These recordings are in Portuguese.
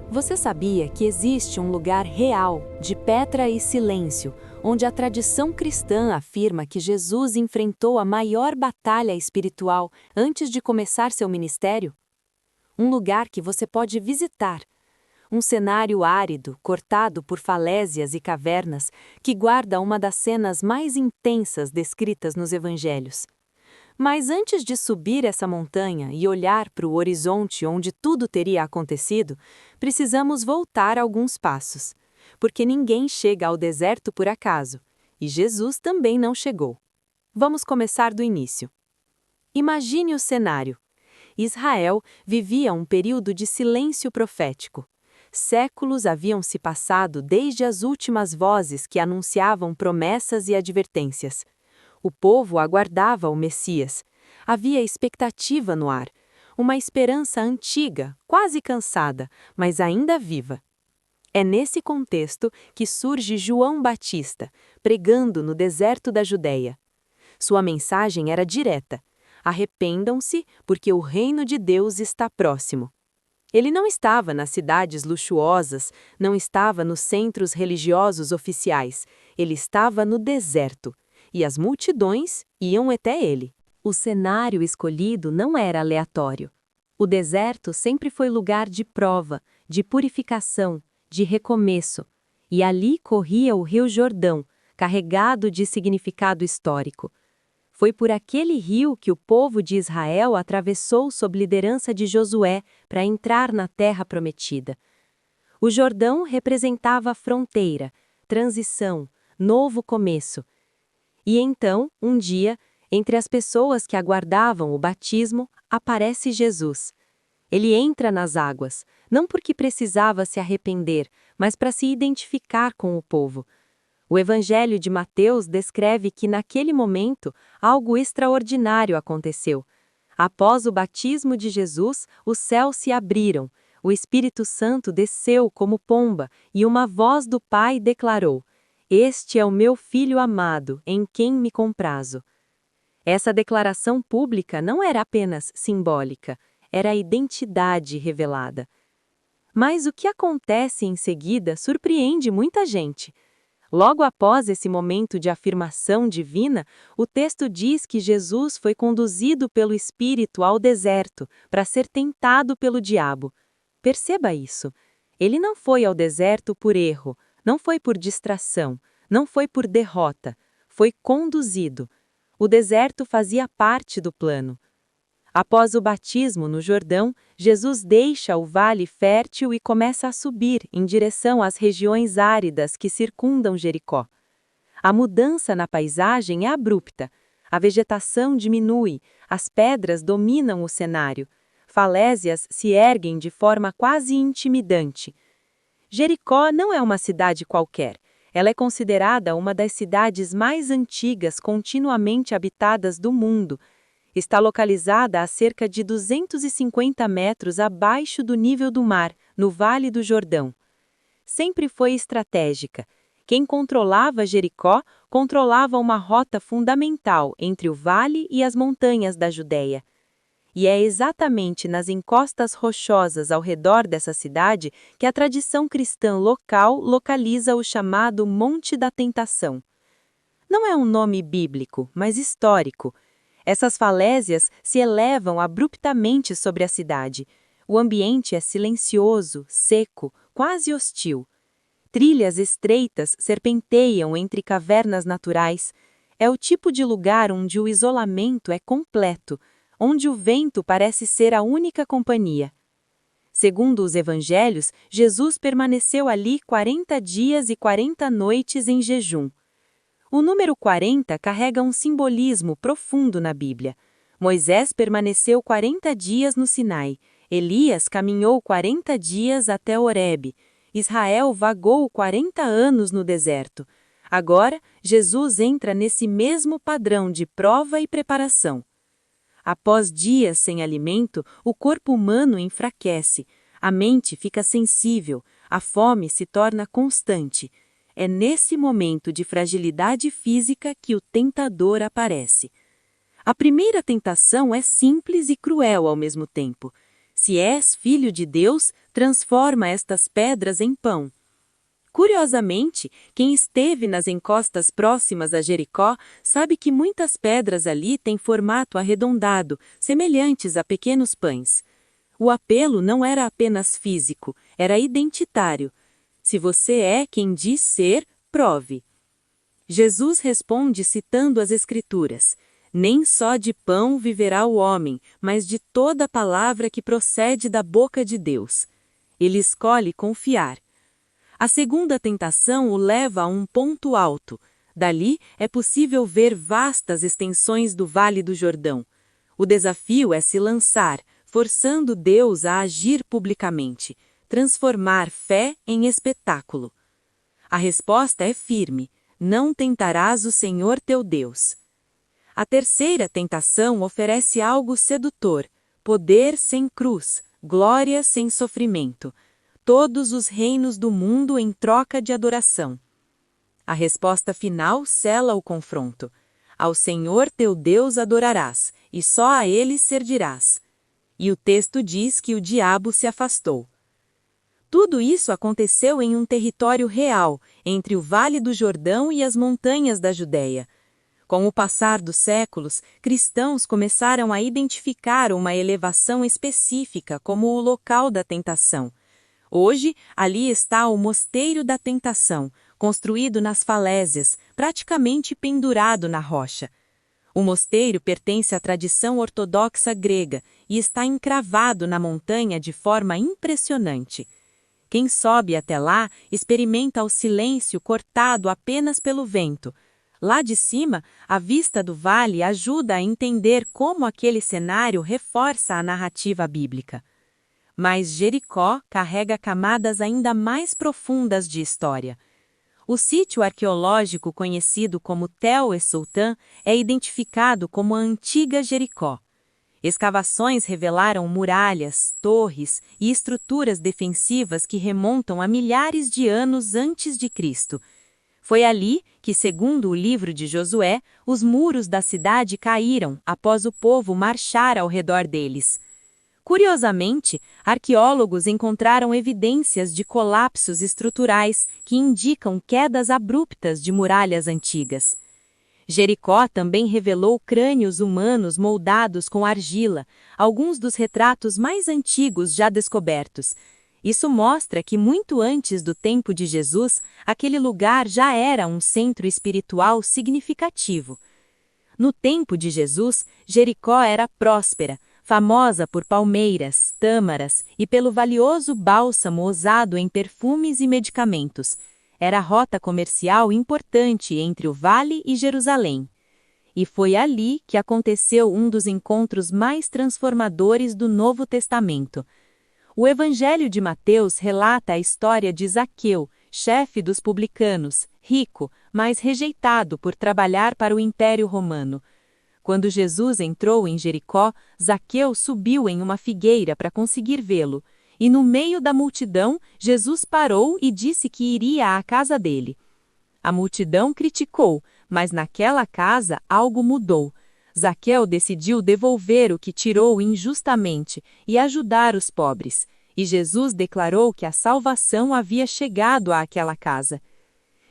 Você sabia que existe um lugar real, de pedra e silêncio, onde a tradição cristã afirma que Jesus enfrentou a maior batalha espiritual antes de começar seu ministério? Um lugar que você pode visitar. Um cenário árido, cortado por falésias e cavernas, que guarda uma das cenas mais intensas descritas nos evangelhos. Mas antes de subir essa montanha e olhar para o horizonte onde tudo teria acontecido, precisamos voltar alguns passos. Porque ninguém chega ao deserto por acaso, e Jesus também não chegou. Vamos começar do início. Imagine o cenário. Israel vivia um período de silêncio profético. Séculos haviam se passado desde as últimas vozes que anunciavam promessas e advertências. O povo aguardava o Messias. Havia expectativa no ar, uma esperança antiga, quase cansada, mas ainda viva. É nesse contexto que surge João Batista, pregando no deserto da Judeia. Sua mensagem era direta: arrependam-se, porque o reino de Deus está próximo. Ele não estava nas cidades luxuosas, não estava nos centros religiosos oficiais, ele estava no deserto. E as multidões iam até ele. O cenário escolhido não era aleatório. O deserto sempre foi lugar de prova, de purificação, de recomeço. E ali corria o Rio Jordão, carregado de significado histórico. Foi por aquele rio que o povo de Israel atravessou sob liderança de Josué para entrar na terra prometida. O Jordão representava a fronteira, transição, novo começo. E então, um dia, entre as pessoas que aguardavam o batismo, aparece Jesus. Ele entra nas águas, não porque precisava se arrepender, mas para se identificar com o povo. O Evangelho de Mateus descreve que, naquele momento, algo extraordinário aconteceu. Após o batismo de Jesus, os céus se abriram, o Espírito Santo desceu como pomba e uma voz do Pai declarou: "Este é o meu Filho amado, em quem me comprazo." Essa declaração pública não era apenas simbólica, era a identidade revelada. Mas o que acontece em seguida surpreende muita gente. Logo após esse momento de afirmação divina, o texto diz que Jesus foi conduzido pelo Espírito ao deserto para ser tentado pelo diabo. Perceba isso. Ele não foi ao deserto por erro, não foi por distração, não foi por derrota, foi conduzido. O deserto fazia parte do plano. Após o batismo no Jordão, Jesus deixa o vale fértil e começa a subir em direção às regiões áridas que circundam Jericó. A mudança na paisagem é abrupta. A vegetação diminui, as pedras dominam o cenário. Falésias se erguem de forma quase intimidante. Jericó não é uma cidade qualquer. Ela é considerada uma das cidades mais antigas continuamente habitadas do mundo. Está localizada a cerca de 250 metros abaixo do nível do mar, no Vale do Jordão. Sempre foi estratégica. Quem controlava Jericó controlava uma rota fundamental entre o vale e as montanhas da Judéia. E é exatamente nas encostas rochosas ao redor dessa cidade que a tradição cristã local localiza o chamado Monte da Tentação. Não é um nome bíblico, mas histórico. Essas falésias se elevam abruptamente sobre a cidade. O ambiente é silencioso, seco, quase hostil. Trilhas estreitas serpenteiam entre cavernas naturais. É o tipo de lugar onde o isolamento é completo, onde o vento parece ser a única companhia. Segundo os evangelhos, Jesus permaneceu ali 40 dias e 40 noites em jejum. O número 40 carrega um simbolismo profundo na Bíblia. Moisés permaneceu 40 dias no Sinai, Elias caminhou 40 dias até Horebe, Israel vagou 40 anos no deserto. Agora, Jesus entra nesse mesmo padrão de prova e preparação. Após dias sem alimento, o corpo humano enfraquece, a mente fica sensível, a fome se torna constante. É nesse momento de fragilidade física que o tentador aparece. A primeira tentação é simples e cruel ao mesmo tempo. Se és filho de Deus, transforma estas pedras em pão. Curiosamente, quem esteve nas encostas próximas a Jericó sabe que muitas pedras ali têm formato arredondado, semelhantes a pequenos pães. O apelo não era apenas físico, era identitário. Se você é quem diz ser, prove. Jesus responde citando as Escrituras: nem só de pão viverá o homem, mas de toda palavra que procede da boca de Deus. Ele escolhe confiar. A segunda tentação o leva a um ponto alto. Dali é possível ver vastas extensões do Vale do Jordão. O desafio é se lançar, forçando Deus a agir publicamente, transformar fé em espetáculo. A resposta é firme: não tentarás o Senhor teu Deus. A terceira tentação oferece algo sedutor: poder sem cruz, glória sem sofrimento. Todos os reinos do mundo em troca de adoração. A resposta final sela o confronto. Ao Senhor teu Deus adorarás, e só a ele servirás. E o texto diz que o diabo se afastou. Tudo isso aconteceu em um território real, entre o Vale do Jordão e as montanhas da Judéia. Com o passar dos séculos, cristãos começaram a identificar uma elevação específica como o local da tentação. Hoje, ali está o Mosteiro da Tentação, construído nas falésias, praticamente pendurado na rocha. O mosteiro pertence à tradição ortodoxa grega e está encravado na montanha de forma impressionante. Quem sobe até lá experimenta o silêncio cortado apenas pelo vento. Lá de cima, a vista do vale ajuda a entender como aquele cenário reforça a narrativa bíblica. Mas Jericó carrega camadas ainda mais profundas de história. O sítio arqueológico conhecido como Tel es-Sultan é identificado como a antiga Jericó. Escavações revelaram muralhas, torres e estruturas defensivas que remontam a milhares de anos antes de Cristo. Foi ali que, segundo o livro de Josué, os muros da cidade caíram após o povo marchar ao redor deles. Curiosamente, arqueólogos encontraram evidências de colapsos estruturais que indicam quedas abruptas de muralhas antigas. Jericó também revelou crânios humanos moldados com argila, alguns dos retratos mais antigos já descobertos. Isso mostra que muito antes do tempo de Jesus, aquele lugar já era um centro espiritual significativo. No tempo de Jesus, Jericó era próspera, famosa por palmeiras, tâmaras e pelo valioso bálsamo usado em perfumes e medicamentos. Era rota comercial importante entre o Vale e Jerusalém. E foi ali que aconteceu um dos encontros mais transformadores do Novo Testamento. O Evangelho de Mateus relata a história de Zaqueu, chefe dos publicanos, rico, mas rejeitado por trabalhar para o Império Romano. Quando Jesus entrou em Jericó, Zaqueu subiu em uma figueira para conseguir vê-lo, e no meio da multidão, Jesus parou e disse que iria à casa dele. A multidão criticou, mas naquela casa algo mudou. Zaqueu decidiu devolver o que tirou injustamente e ajudar os pobres, e Jesus declarou que a salvação havia chegado àquela casa.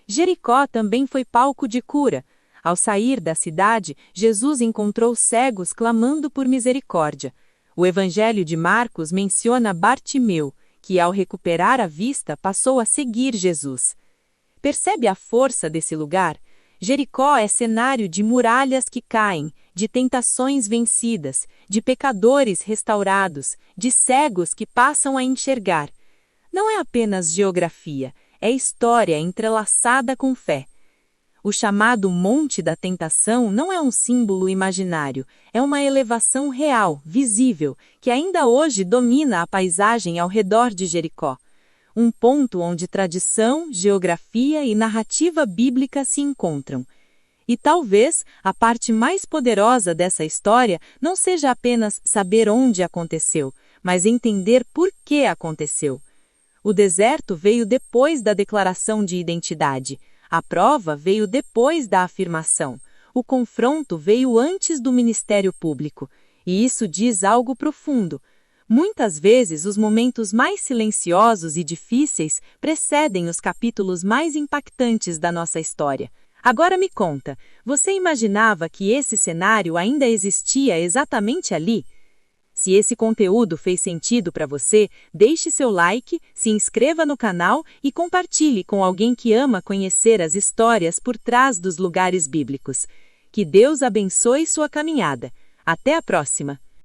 Jericó também foi palco de cura. Ao sair da cidade, Jesus encontrou cegos clamando por misericórdia. O Evangelho de Marcos menciona Bartimeu, que ao recuperar a vista passou a seguir Jesus. Percebe a força desse lugar? Jericó é cenário de muralhas que caem, de tentações vencidas, de pecadores restaurados, de cegos que passam a enxergar. Não é apenas geografia, é história entrelaçada com fé. O chamado Monte da Tentação não é um símbolo imaginário, é uma elevação real, visível, que ainda hoje domina a paisagem ao redor de Jericó. Um ponto onde tradição, geografia e narrativa bíblica se encontram. E talvez a parte mais poderosa dessa história não seja apenas saber onde aconteceu, mas entender por que aconteceu. O deserto veio depois da declaração de identidade. A prova veio depois da afirmação. O confronto veio antes do ministério público. E isso diz algo profundo. Muitas vezes, os momentos mais silenciosos e difíceis precedem os capítulos mais impactantes da nossa história. Agora me conta, você imaginava que esse cenário ainda existia exatamente ali? Se esse conteúdo fez sentido para você, deixe seu like, se inscreva no canal e compartilhe com alguém que ama conhecer as histórias por trás dos lugares bíblicos. Que Deus abençoe sua caminhada. Até a próxima!